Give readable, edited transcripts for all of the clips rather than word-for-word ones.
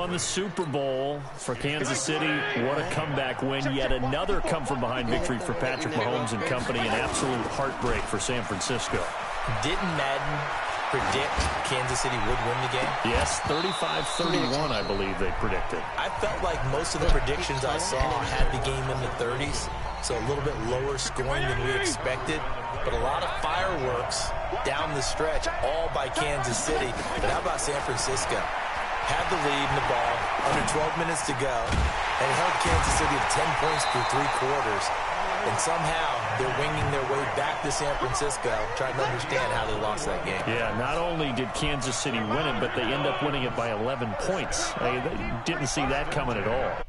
won the Super Bowl for Kansas City. What a comeback win. Yet another come-from-behind victory for Patrick Mahomes and company. An absolute heartbreak for San Francisco. Didn't Madden predict Kansas City would win the game? Yes, 35-31, I believe they predicted. I felt like most of the predictions I saw had the game in the 30s, so a little bit lower scoring than we expected. But a lot of fireworks down the stretch, all by Kansas City. But how about San Francisco? Had the lead in the ball, under 12 minutes to go, and held Kansas City to 10 points through 3 quarters. And somehow they're winging their way back to San Francisco, trying to understand how they lost that game. Yeah, not only did Kansas City win it, but they end up winning it by 11 points. They didn't see that coming at all.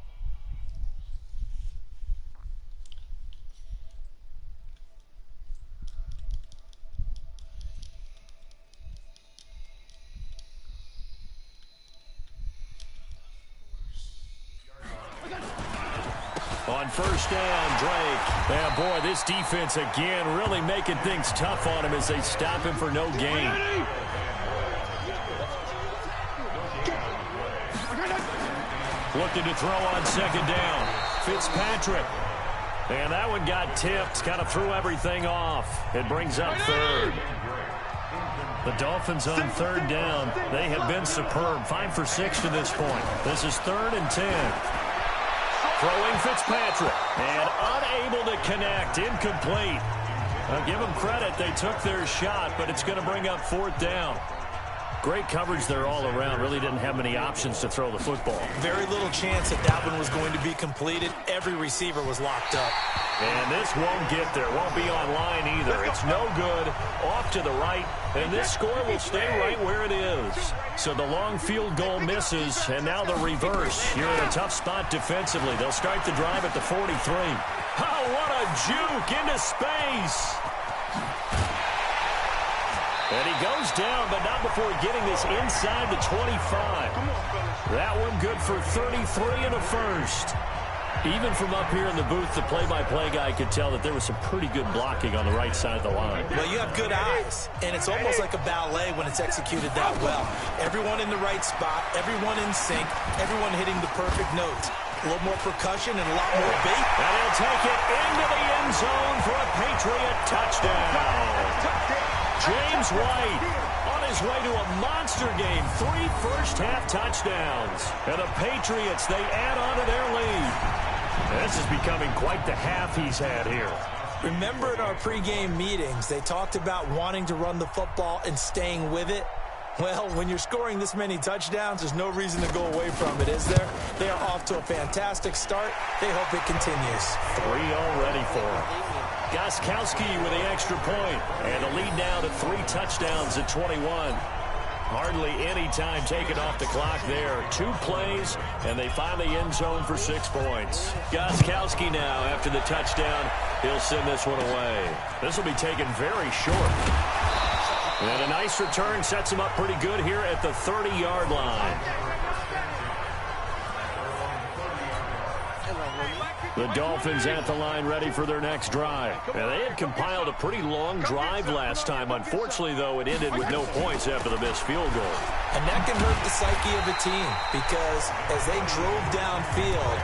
On first down, Drake. And boy, this defense again really making things tough on him as they stop him for no gain. Looking to throw on second down. Fitzpatrick. And that one got tipped. Kind of threw everything off. It brings up third. The Dolphins on third down. They have been superb. 5 for 6 to this point. This is 3rd and 10. Throwing Fitzpatrick, and unable to connect, incomplete. I'll give them credit, they took their shot, but it's going to bring up 4th down. Great coverage there all around, really didn't have many options to throw the football. Very little chance that one was going to be completed. Every receiver was locked up. And this won't get there, won't be online either. It's no good, off to the right, and this score will stay right where it is. So the long field goal misses, and now the reverse. You're in a tough spot defensively. They'll start the drive at the 43. Oh, what a juke into space. And he goes down, but not before getting this inside the 25. That one good for 33 and a first. Even from up here in the booth, the play-by-play guy could tell that there was some pretty good blocking on the right side of the line. Well, you have good eyes, and it's almost like a ballet when it's executed that well. Everyone in the right spot, everyone in sync, everyone hitting the perfect notes. A little more percussion and a lot more bait. And he'll take it into the end zone for a Patriot touchdown. James White on his way to a monster game. 3 first-half touchdowns. And the Patriots, they add on to their lead. This is becoming quite the half he's had here. Remember in our pregame meetings, they talked about wanting to run the football and staying with it? Well, when you're scoring this many touchdowns, there's no reason to go away from it, is there? They are off to a fantastic start. They hope it continues. 3 already for him. Gostkowski with the extra point. And the lead now to 3 touchdowns at 21. Hardly any time taken off the clock there. 2 plays, and they find the end zone for 6 points. Gostkowski now, after the touchdown, he'll send this one away. This will be taken very short. And a nice return sets him up pretty good here at the 30-yard line. The Dolphins at the line ready for their next drive. And they had compiled a pretty long drive last time. Unfortunately, though, it ended with no points after the missed field goal. And that can hurt the psyche of a team because as they drove downfield,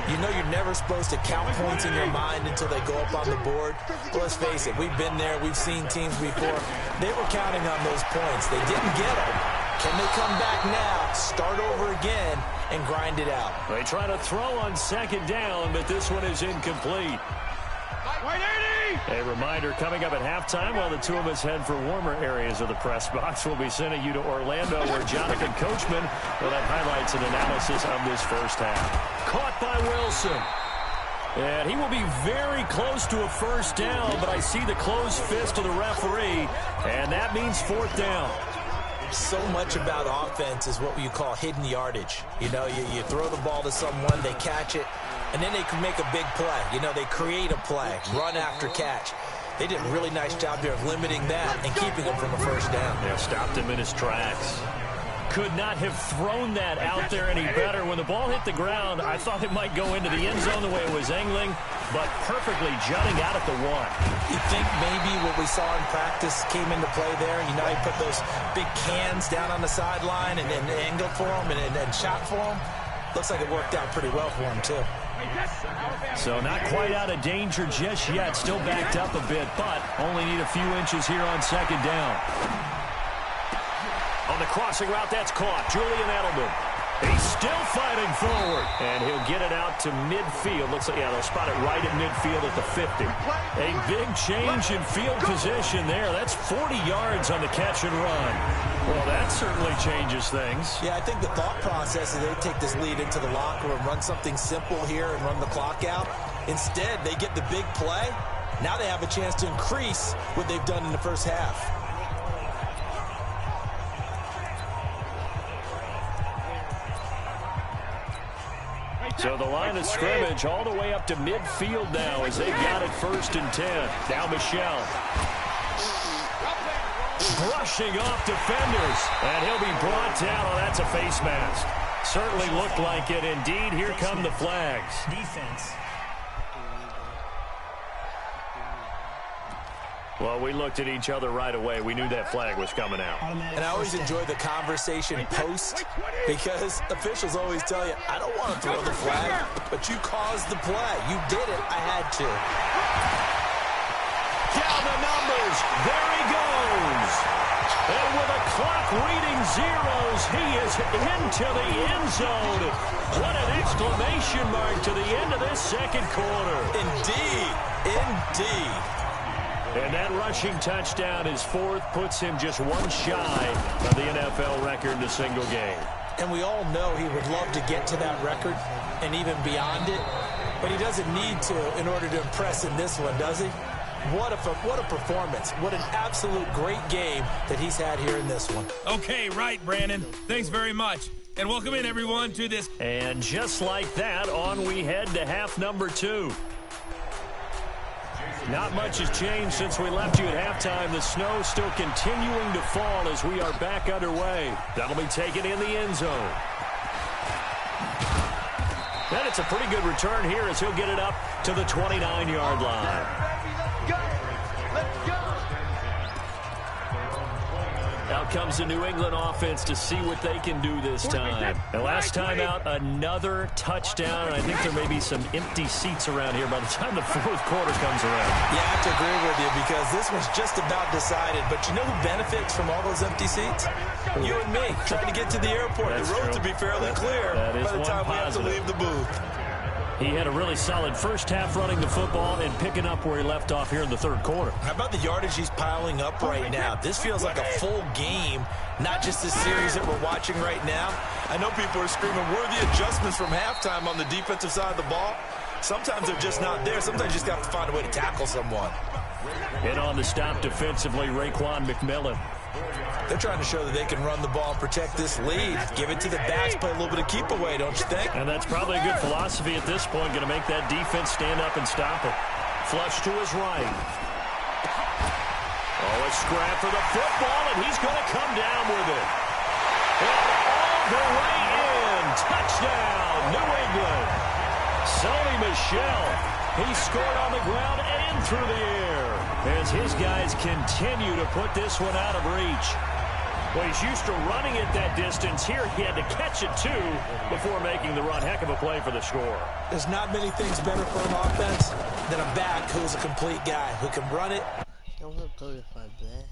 you know you're never supposed to count points in your mind until they go up on the board. But let's face it, we've been there. We've seen teams before. They were counting on those points. They didn't get them. Can they come back now, start over again, and grind it out? They try to throw on second down, but this one is incomplete. A reminder coming up at halftime while the two of us head for warmer areas of the press box. We'll be sending you to Orlando where Jonathan Coachman will have highlights and analysis of this first half. Caught by Wilson. And he will be very close to a first down, but I see the closed fist of the referee, and that means 4th down. So much about offense is what you call hidden yardage. You know, you throw the ball to someone, they catch it, and then they can make a big play. You know, they create a play, run after catch. They did a really nice job there of limiting that and keeping him from a first down. Yeah, stopped him in his tracks. could not have thrown that out there any better. When the ball hit the ground, I thought it might go into the end zone the way it was angling, but perfectly jutting out at the 1. You think maybe what we saw in practice came into play there? You know, he put those big cans down on the sideline and then angled for him and shot for him. Looks like it worked out pretty well for him, too. So not quite out of danger just yet. Still backed up a bit, but only need a few inches here on 2nd down. On the crossing route, that's caught. Julian Edelman. He's still fighting forward. And he'll get it out to midfield. Looks like, yeah, they'll spot it right at midfield at the 50. A big change in field position there. That's 40 yards on the catch and run. Well, that certainly changes things. Yeah, I think the thought process is they take this lead into the locker room, run something simple here and run the clock out. Instead, they get the big play. Now they have a chance to increase what they've done in the first half. So the line of scrimmage all the way up to midfield now as they've got it 1st and 10. Now Michel. Brushing off defenders. And he'll be brought down. Oh, that's a face mask. Certainly looked like it. Indeed, here come the flags. Defense. Well, we looked at each other right away. We knew that flag was coming out. And I always enjoy the conversation post because officials always tell you, I don't want to throw the flag, but you caused the play. You did it. I had to. Down the numbers. There he goes. And with a clock reading zeros, he is into the end zone. What an exclamation mark to the end of this 2nd quarter. Indeed. Indeed. And that rushing touchdown, his 4th, puts him just 1 shy of the NFL record in a single game. And we all know he would love to get to that record and even beyond it, but he doesn't need to in order to impress in this one, does he? What a performance. What an absolute great game that he's had here in this one. Okay, right, Brandon. Thanks very much. And welcome in, everyone, to this. And just like that, on we head to half number 2. Not much has changed since we left you at halftime. The snow still continuing to fall as we are back underway. That'll be taken in the end zone. And it's a pretty good return here as he'll get it up to the 29-yard line. Out comes the New England offense to see what they can do this time. And last time out, another touchdown. And I think there may be some empty seats around here by the time the 4th quarter comes around. Yeah, I have to agree with you because this one's just about decided. But you know who benefits from all those empty seats? You and me, trying to get to the airport. That's the road true. to be fairly clear by the time we have to leave the booth. He had a really solid first half running the football and picking up where he left off here in the 3rd quarter. How about the yardage he's piling up right now? This feels like a full game, not just this series that we're watching right now. I know people are screaming, worthy adjustments from halftime on the defensive side of the ball. Sometimes they're just not there. Sometimes you just got to find a way to tackle someone. And on the stop defensively, Raekwon McMillan. They're trying to show that they can run the ball and protect this lead. Give it to the backs, play a little bit of keep away, don't you think? And that's probably a good philosophy at this point, going to make that defense stand up and stop it. Flush to his right. Oh, a scrap for the football, and he's going to come down with it. And all the way in. Touchdown, New England. Sony Michel. He scored on the ground and through the air as his guys continue to put this one out of reach. Well, he's used to running it that distance. Here he had to catch it, too, before making the run. Heck of a play for the score. There's not many things better for an offense than a back who's a complete guy who can run it. Don't look good if I bet.